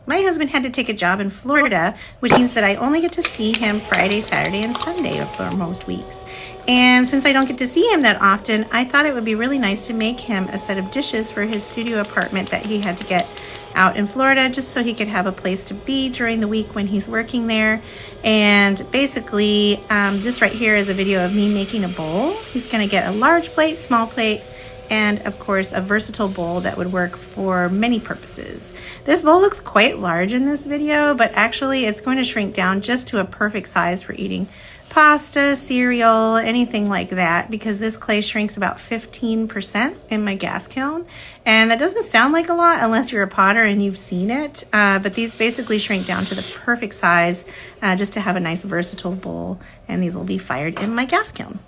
my husband had to take a job in Florida, which means that I only get to see him Friday, Saturday, and Sunday for most weeks. And since I don't get to see him that often, I thought it would be really nice to make him a set of dishes for his studio apartment that he had to get out in Florida, just so he could have a place to be during the week when he's working there. And basically, this right here is a video of me making a bowl. He's going to get a large plate, small plate, and of course a versatile bowl that would work for many purposes. This bowl looks quite large in this video, but actually it's going to shrink down just to a perfect size for eating pasta, cereal, anything like that, because this clay shrinks about 15% in my gas kiln. And that doesn't sound like a lot unless you're a potter and you've seen it, but these basically shrink down to the perfect size just to have a nice versatile bowl, and these will be fired in my gas kiln.